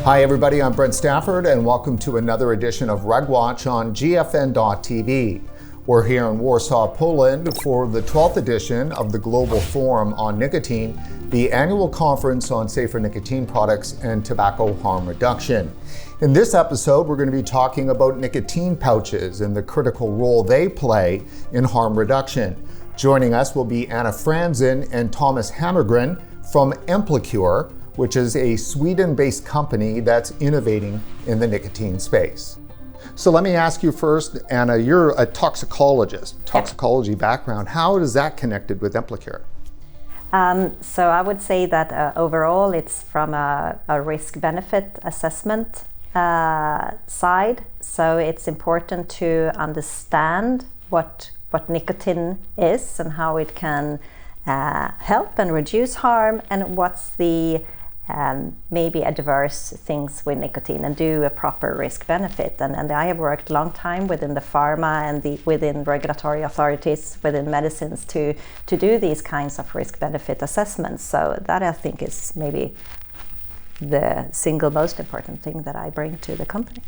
Hi everybody, I'm Brent Stafford and welcome to another edition of RegWatch on GFN.TV. We're here in Warsaw, Poland for the 12th edition of the Global Forum on Nicotine, the annual conference on safer nicotine products and tobacco harm reduction. In this episode, we're going to be talking about nicotine pouches and the critical role they play in harm reduction. Joining us will be Anna Franzén and Tomas Hammargren from Emplicure, which is a Sweden-based company that's innovating in the nicotine space. So let me ask you first, Anna, you're a toxicology background. How is that connected with Emplicure? So I would say that overall it's from a risk-benefit assessment side. So it's important to understand what nicotine is and how it can help and reduce harm, and what's the maybe adverse things with nicotine, and do a proper risk-benefit. And I have worked a long time within the pharma and within regulatory authorities, within medicines to do these kinds of risk-benefit assessments. So that I think is maybe the single most important thing that I bring to the company.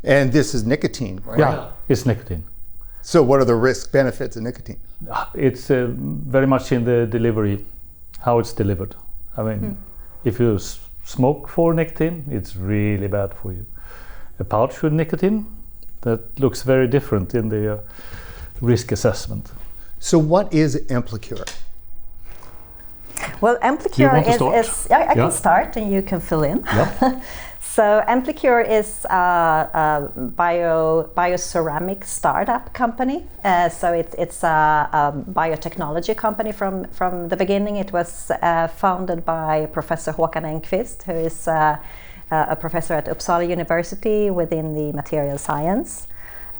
And this is nicotine, right? Yeah, it's nicotine. So what are the risk benefits of nicotine? It's very much in the delivery, how it's delivered. I mean, if you smoke for nicotine, it's really bad for you. A pouch with nicotine, that looks very different in the risk assessment. So what is Emplicure? Well, Emplicure is I can start and you can fill in. Yep. So Emplicure is a bioceramic startup company. So it's a biotechnology company from the beginning. It was founded by Professor Håkan Enquist, who is a professor at Uppsala University within the material science.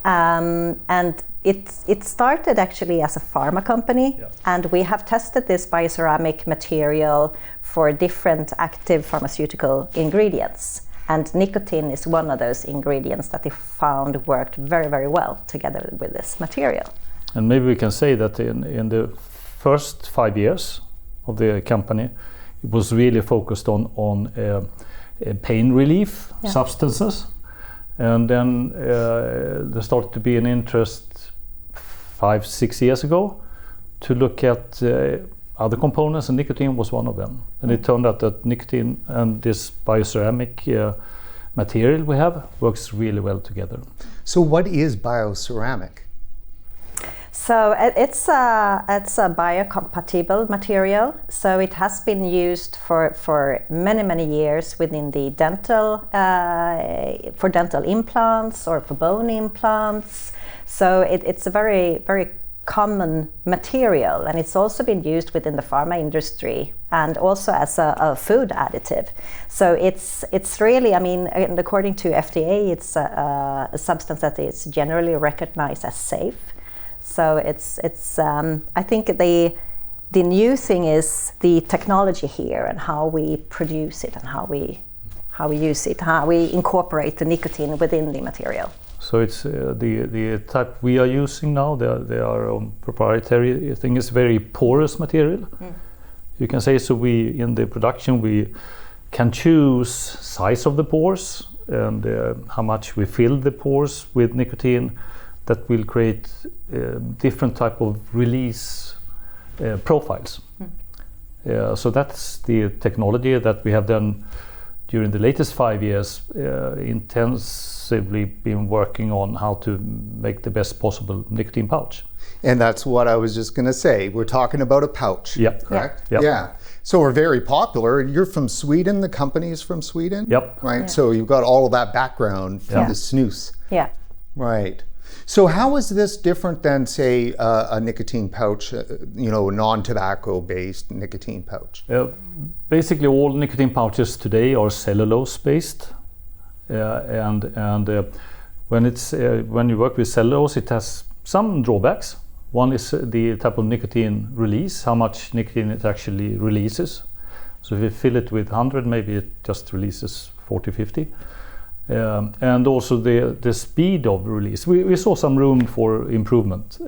And it started actually as a pharma company, and we have tested this bioceramic material for different active pharmaceutical ingredients. And nicotine is one of those ingredients that they found worked very, very well together with this material. And maybe we can say that in the first 5 years of the company, it was really focused on pain relief substances. And then there started to be an interest 5-6 years ago to look at other components, and nicotine was one of them. And it turned out that nicotine and this bioceramic material we have works really well together. So what is bioceramic? So it's a biocompatible material. So it has been used for many years within the for dental implants or for bone implants. So it's a very common material, and it's also been used within the pharma industry and also as a food additive. So it's really, I mean, according to FDA, it's a substance that is generally recognized as safe. So it's I think the new thing is the technology here and how we produce it and how we use it, how we incorporate the nicotine within the material. So it's the type we are using now. They are proprietary. I think it's very porous material. You can say so. We in the production we can choose size of the pores and how much we fill the pores with nicotine. That will create different type of release profiles. So that's the technology that we have done during the latest 5 years, intensively been working on how to make the best possible nicotine pouch. And that's what I was just going to say. We're talking about a pouch, correct? Yep. Yeah. So we're very popular. You're from Sweden, the company is from Sweden? Yep. Right, Yeah. so you've got all of that background from the snus. Yeah. Right. So how is this different than, say, a nicotine pouch, a non-tobacco based nicotine pouch? Basically, all nicotine pouches today are cellulose-based, and when you work with cellulose, it has some drawbacks. One is the type of nicotine release, how much nicotine it actually releases. So if you fill it with 100, maybe it just releases 40-50. And also the speed of release. We saw some room for improvement,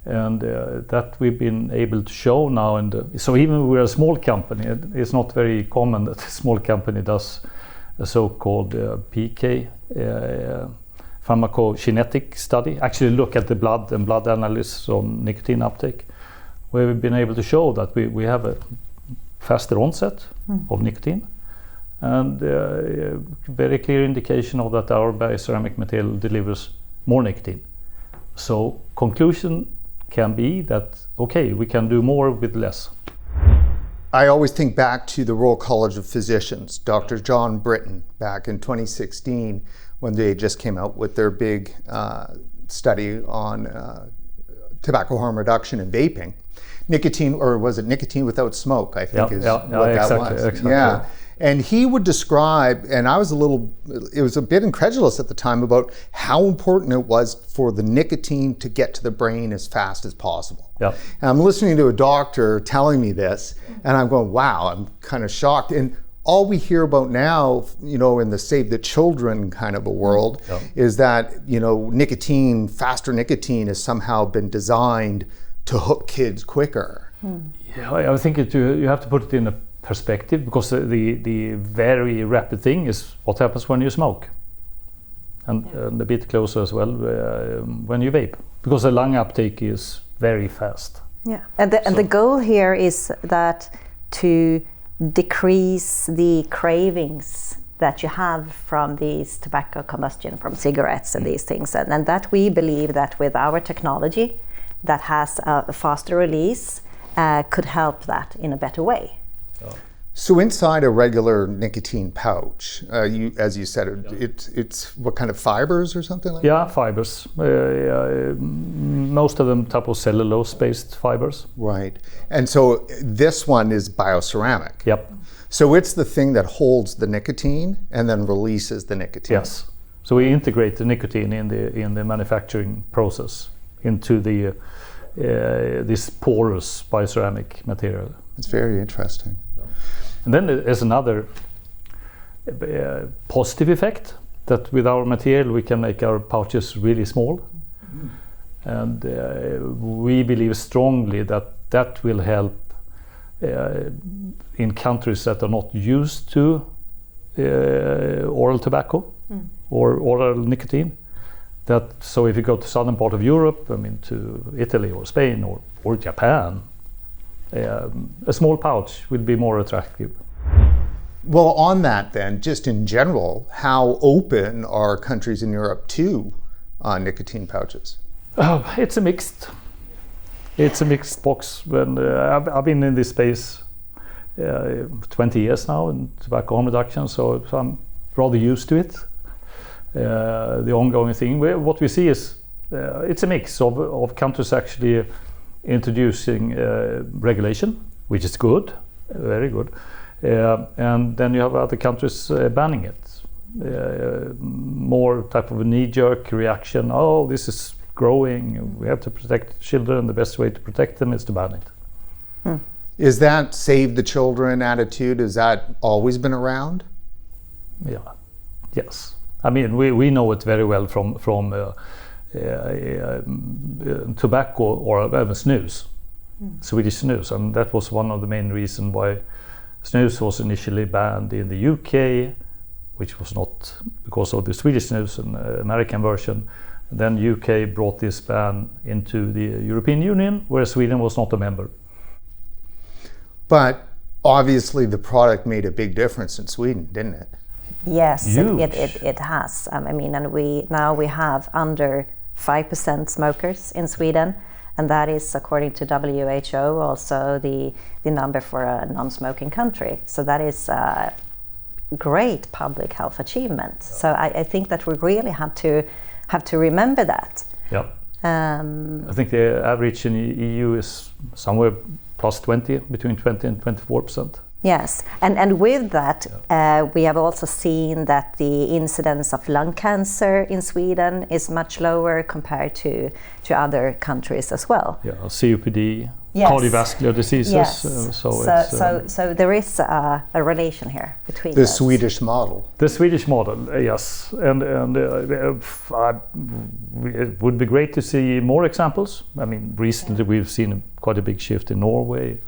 and that we've been able to show now. And so even we're a small company, it's not very common that a small company does a so-called PK pharmacokinetic study, actually look at the blood and blood analysis on nicotine uptake, where we've been able to show that we have a faster onset of nicotine, and very clear indication of that our bioceramic material delivers more nicotine. So conclusion can be that, okay, we can do more with less. I always think back to the Royal College of Physicians, Dr. John Britton, back in 2016, when they just came out with their big study on tobacco harm reduction in vaping. Nicotine, or was it nicotine without smoke, I think what that was. Exactly. Yeah. And he would describe, and I was a bit incredulous at the time about how important it was for the nicotine to get to the brain as fast as possible. Yeah. And I'm listening to a doctor telling me this, and I'm going, wow, I'm kind of shocked. And all we hear about now, in the Save the Children kind of a world, is that, faster nicotine has somehow been designed to hook kids quicker. Yeah, I think you have to put it in a perspective, because the very rapid thing is what happens when you smoke, and a bit closer as well when you vape, because the lung uptake is very fast. Yeah, and the goal here is that to decrease the cravings that you have from these tobacco combustion, from cigarettes and these things, and that we believe that with our technology that has a faster release could help that in a better way. So inside a regular nicotine pouch, as you said, it's what kind of fibers or something like that? Yeah, fibers. Most of them type of cellulose-based fibers. Right. And so this one is bioceramic. Yep. So it's the thing that holds the nicotine and then releases the nicotine. Yes. So we integrate the nicotine in the manufacturing process into this porous bioceramic material. It's very interesting. And then there's another positive effect, that with our material we can make our pouches really small. And we believe strongly that will help in countries that are not used to oral tobacco or oral nicotine. So if you go to southern part of Europe, to Italy or Spain or Japan, a small pouch will be more attractive. Well, on that then, just in general, how open are countries in Europe to nicotine pouches? It's a mixed box. When I've been in this space 20 years now in tobacco harm reduction, so I'm rather used to it. The ongoing thing, what we see is it's a mix of countries actually introducing regulation, which is good, very good, and then you have other countries banning it. More type of a knee-jerk reaction. Oh, this is growing. We have to protect children. The best way to protect them is to ban it. Is that Save the Children attitude? Has that always been around? Yeah. Yes. We know it very well from tobacco or snus, Swedish snus, and that was one of the main reasons why snus was initially banned in the UK, which was not because of the Swedish snus and American version. Then UK brought this ban into the European Union, where Sweden was not a member. But obviously the product made a big difference in Sweden, didn't it? Yes, it has. And we have under 5% smokers in Sweden, and that is, according to WHO, also the number for a non-smoking country. So that is a great public health achievement. So I think that we really have to remember that. Yeah. I think the average in the EU is somewhere plus 20, between 20 and 24%. Yes, and with that, we have also seen that the incidence of lung cancer in Sweden is much lower compared to other countries as well. Yeah, COPD, yes. Cardiovascular diseases. Yes. So there is a relation here between the those. Swedish model. The Swedish model, yes, and it would be great to see more examples. Recently we've seen quite a big shift in Norway.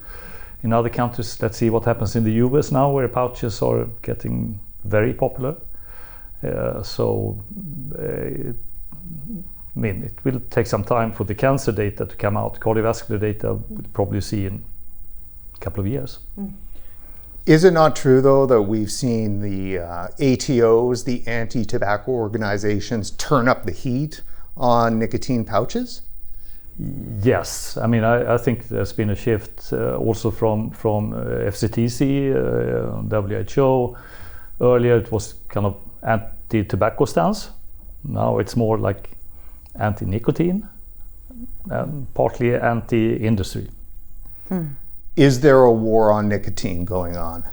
In other countries, let's see what happens in the US now, where pouches are getting very popular. I mean, it will take some time for the cancer data to come out. Cardiovascular data we'll probably see in a couple of years. Is it not true, though, that we've seen the ATOs, the anti-tobacco organizations, turn up the heat on nicotine pouches? Yes, I mean, I think there's been a shift also from FCTC, WHO. Earlier it was kind of anti-tobacco stance. Now it's more like anti-nicotine and partly anti-industry. Is there a war on nicotine going on?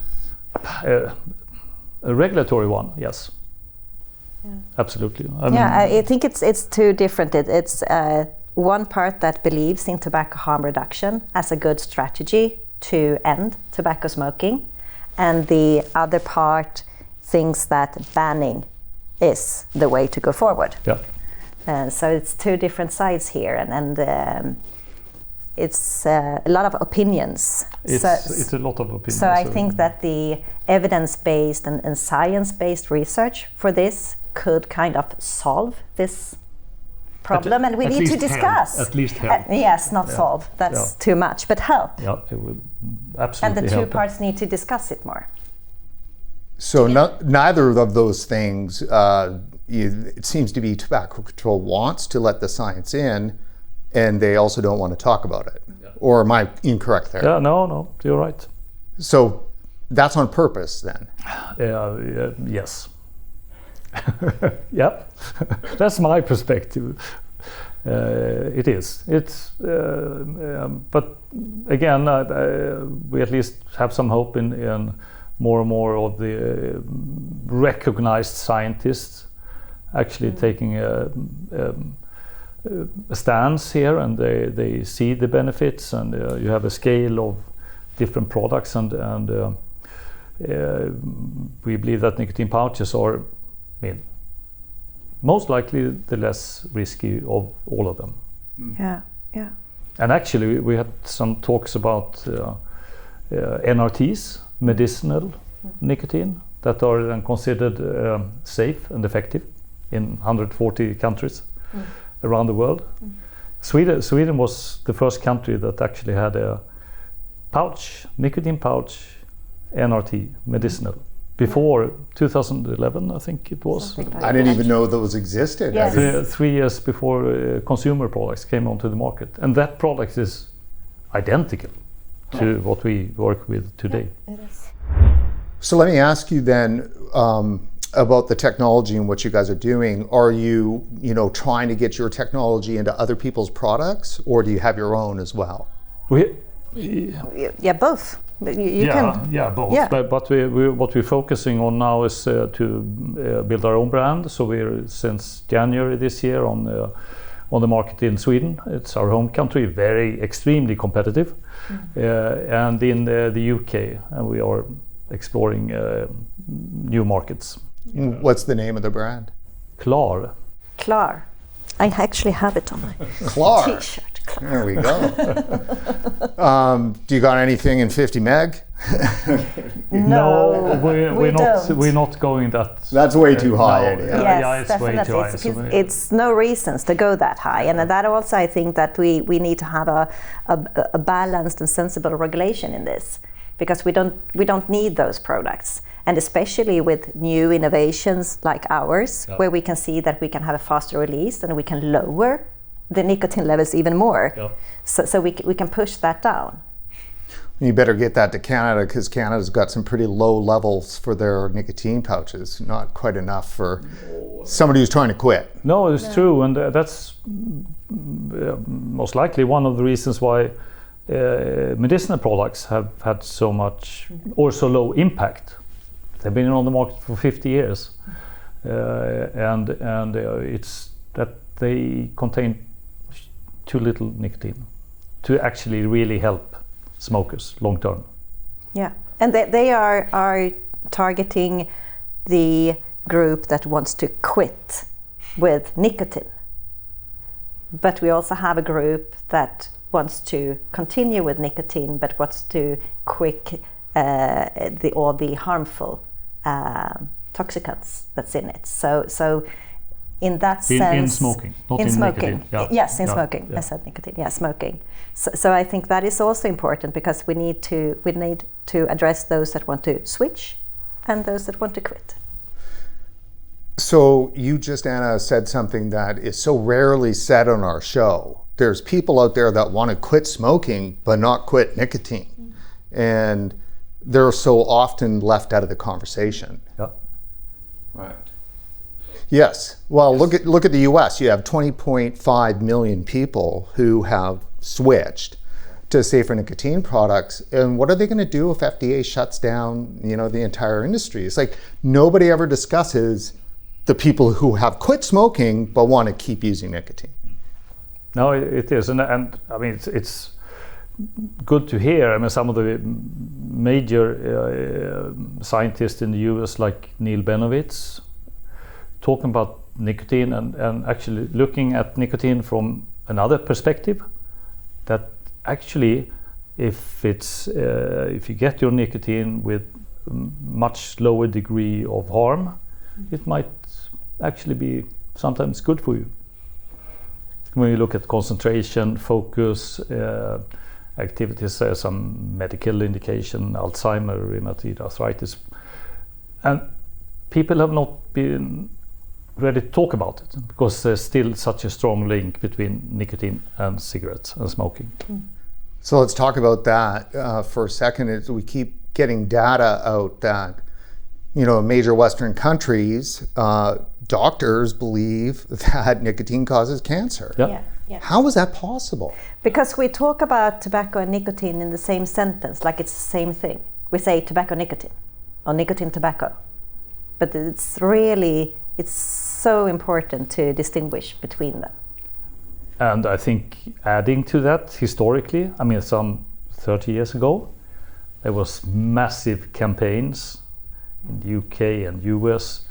A regulatory one, yes. Yeah. Absolutely. I think it's two different. It's one part that believes in tobacco harm reduction as a good strategy to end tobacco smoking, and the other part thinks that banning is the way to go forward. Yeah. So it's two different sides here, and it's a lot of opinions. It's a lot of opinions. So I think that the evidence-based and science-based research for this could kind of solve this problem, and we need to discuss. At least help. Yes, not solve. That's too much, but help. Yeah, it will absolutely And the two help. parts need to discuss it more. So neither of those things, it seems to be tobacco control wants to let the science in, and they also don't want to talk about it. Yeah. Or am I incorrect there? Yeah, no, you're right. So that's on purpose then? Yes. Yeah, that's my perspective. It is. But again, we at least have some hope in more and more of the recognized scientists actually taking a stance here, and they see the benefits, and you have a scale of different products, and we believe that nicotine pouches are, most likely the less risky of all of them. Yeah. And actually we had some talks about NRTs, medicinal nicotine, that are then considered safe and effective in 140 countries around the world. Sweden was the first country that actually had a nicotine pouch, NRT, medicinal. Before 2011, I think it was. I didn't even know those existed. Yes. 3 years before consumer products came onto the market. And that product is identical to what we work with today. It is. So let me ask you then about the technology and what you guys are doing. Are you trying to get your technology into other people's products, or do you have your own as well? Yeah, both. You can. Yeah, both. Yeah. But what we're focusing on now is to build our own brand. So we're since January this year on the market in Sweden. It's our home country, extremely competitive, and in the UK, and we are exploring new markets. What's the name of the brand? Klar. I actually have it on my Klar. t-shirt. There we go. Do you got anything in 50 meg? No, we're not going that. That's way too high. No, Yes, it's way definitely. too high. It's no reasons to go that high, and that also I think that we need to have a balanced and sensible regulation in this, because we don't need those products, and especially with new innovations like ours, where we can see that we can have a faster release and we can lower the nicotine levels even more, so we can push that down. You better get that to Canada, because Canada's got some pretty low levels for their nicotine pouches. Not quite enough for somebody who's trying to quit. No, it's true, and that's most likely one of the reasons why medicinal products have had so much or so low impact. They've been on the market for 50 years, and it's that they contain too little nicotine to actually really help smokers long term. Yeah, and they are targeting the group that wants to quit with nicotine. But we also have a group that wants to continue with nicotine but wants to quit all the harmful toxicants that's in it. So in that sense, in smoking, not in smoking. nicotine. Yeah. Yes, in Yeah. smoking. Yeah. I said nicotine. Yeah, smoking. So I think that is also important, because we need to address those that want to switch and those that want to quit. So you just, Anna, said something that is so rarely said on our show. There's people out there that want to quit smoking but not quit nicotine. And they're so often left out of the conversation. Yeah. Right. Yes. Well, look at the US. You have 20.5 million people who have switched to safer nicotine products. And what are they going to do if FDA shuts down, the entire industry? It's like nobody ever discusses the people who have quit smoking but want to keep using nicotine. No, it is, and I mean it's good to hear. I mean, some of the major scientists in the US, like Neil Benovitz, talking about nicotine and actually looking at nicotine from another perspective. That actually, if you get your nicotine with much lower degree of harm, it might actually be sometimes good for you. When you look at concentration, focus, activities, some medical indication, Alzheimer, rheumatoid arthritis, and people have not been ready to talk about it because there's still such a strong link between nicotine and cigarettes and smoking. So let's talk about that for a second. As we keep getting data out that in major Western countries, doctors believe that nicotine causes cancer. Yeah. Yeah. How is that possible? Because we talk about tobacco and nicotine in the same sentence, like it's the same thing. We say tobacco nicotine or nicotine tobacco. But it's so important to distinguish between them. And I think adding to that, historically, I mean, some 30 years ago, there was massive campaigns in the UK and US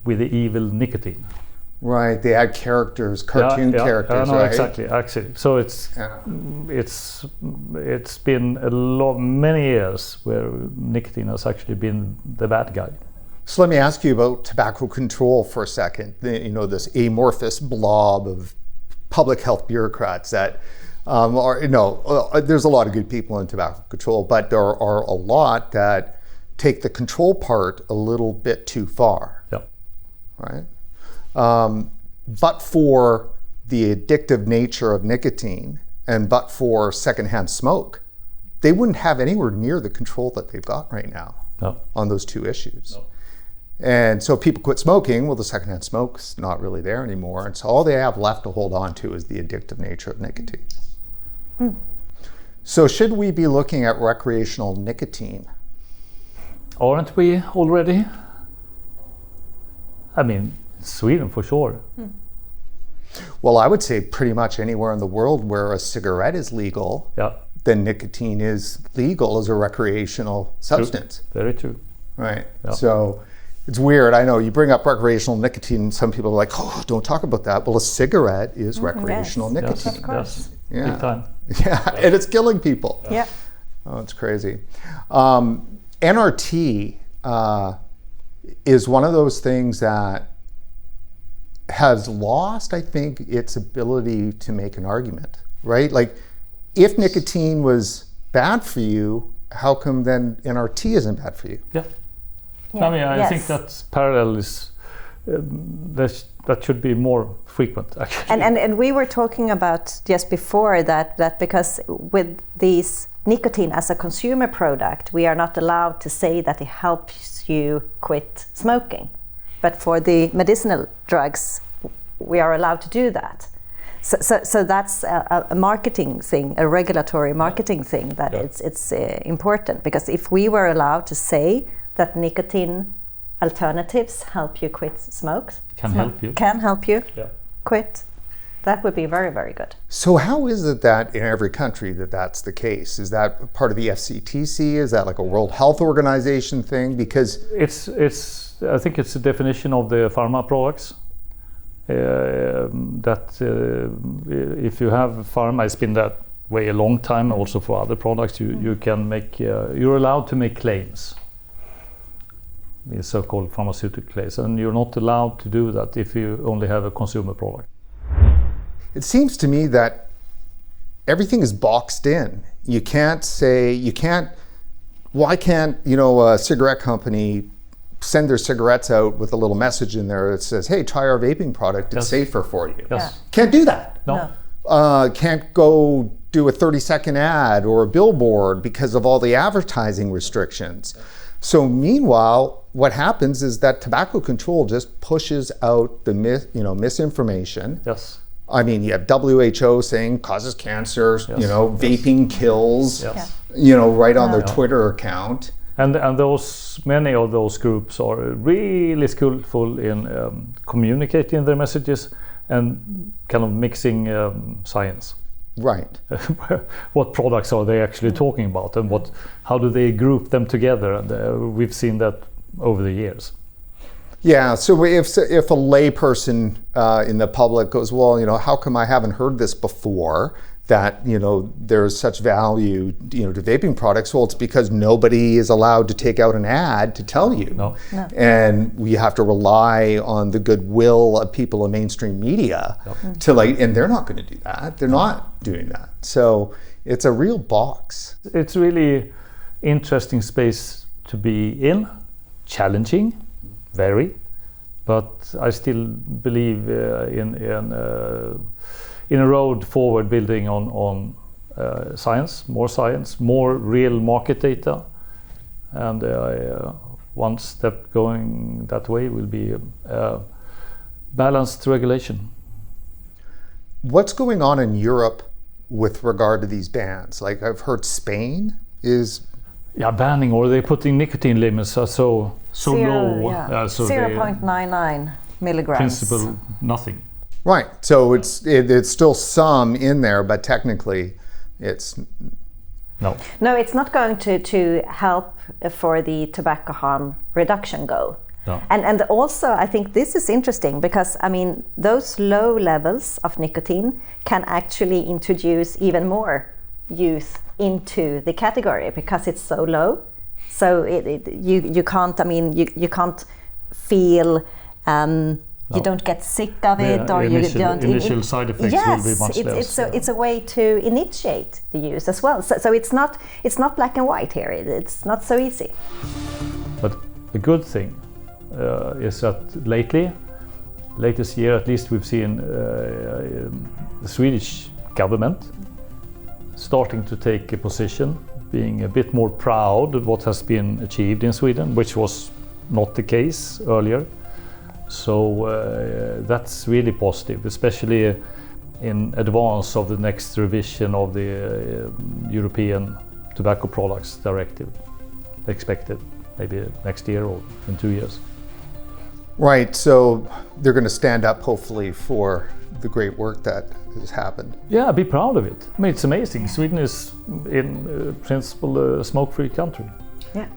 with the evil nicotine. Right, they had characters, cartoon characters, no, right? Exactly. So it's been many years where nicotine has actually been the bad guy. So let me ask you about tobacco control for a second. This amorphous blob of public health bureaucrats that there's a lot of good people in tobacco control, but there are a lot that take the control part a little bit too far. Yeah. Right? But for the addictive nature of nicotine and but for secondhand smoke, they wouldn't have anywhere near the control that they've got right now on those two issues. No. And so people quit smoking, well, the secondhand smoke's not really there anymore. And so all they have left to hold on to is the addictive nature of nicotine. So should we be looking at recreational nicotine? Aren't we already? I mean, Sweden for sure. Well, I would say pretty much anywhere in the world where a cigarette is legal, then nicotine is legal as a recreational substance. True. Very true. Right. Yeah. So it's weird. I know you bring up recreational nicotine, some people are like, oh, don't talk about that. Well, a cigarette is recreational nicotine. Yes, Of course. yes. Yeah. Big time. Yeah, and it's killing people. Yeah. Oh, it's crazy. NRT is one of those things that has lost, I think, its ability to make an argument, right? Like, if nicotine was bad for you, how come then NRT isn't bad for you? Yeah. I mean, I Yes. think that parallel is that should be more frequent, actually. And we were talking about just before that because with these nicotine as a consumer product, we are not allowed to say that it helps you quit smoking. But for the medicinal drugs, we are allowed to do that. So that's a marketing thing, a regulatory marketing thing that it's important, because if we were allowed to say that nicotine alternatives help you quit smokes, Can help you quit, that would be very, very good. So how is it that in every country that's the case? Is that part of the FCTC? Is that like a World Health Organization thing? Because it's I think it's a definition of the pharma products. That if you have pharma, it's been that way a long time. Also for other products, you can make you're allowed to make claims. in so-called pharmaceutical case, and you're not allowed to do that if you only have a consumer product. It seems to me that everything is boxed in. Why can't, a cigarette company send their cigarettes out with a little message in there that says, hey, try our vaping product, it's safer for you. Yes. Yeah. Can't do that. No. Can't go do a 30-second ad or a billboard because of all the advertising restrictions. So meanwhile, what happens is that tobacco control just pushes out the misinformation. Yes. I mean, you have WHO saying causes cancer, vaping kills, right on their Twitter account. And many of those groups are really skillful in communicating their messages and kind of mixing science. Right. What products are they actually talking about, and how do they group them together? And we've seen that over the years. Yeah. So if a layperson in the public goes, well, how come I haven't heard this before? That there's such value to vaping products. Well, it's because nobody is allowed to take out an ad to tell you. No. And we have to rely on the goodwill of people in mainstream media to and they're not going to do that. They're not doing that. So it's a real box. It's really interesting space to be in, challenging, very, but I still believe in a road forward building on science, more real market data, and one step going that way will be balanced regulation. What's going on in Europe with regard to these bans? Like I've heard Spain is banning, or they're putting nicotine limits so low. 0.99 milligrams. Principle nothing. Right. So it's still some in there, but technically it's no. No, it's not going to help for the tobacco harm reduction goal. No. And also I think this is interesting because those low levels of nicotine can actually introduce even more youth into the category because it's so low. So you can't you can't feel you don't get sick of it, or you don't. Initial side effects will be much less. It's a way to initiate the use as well. So it's not black and white here. It's not so easy. But the good thing is that latest year at least, we've seen the Swedish government starting to take a position, being a bit more proud of what has been achieved in Sweden, which was not the case earlier. So that's really positive, especially in advance of the next revision of the European Tobacco Products Directive, expected maybe next year or in 2 years. Right, so they're going to stand up hopefully for the great work that has happened. Yeah, be proud of it. It's amazing. Sweden is in principle a smoke-free country. Yeah.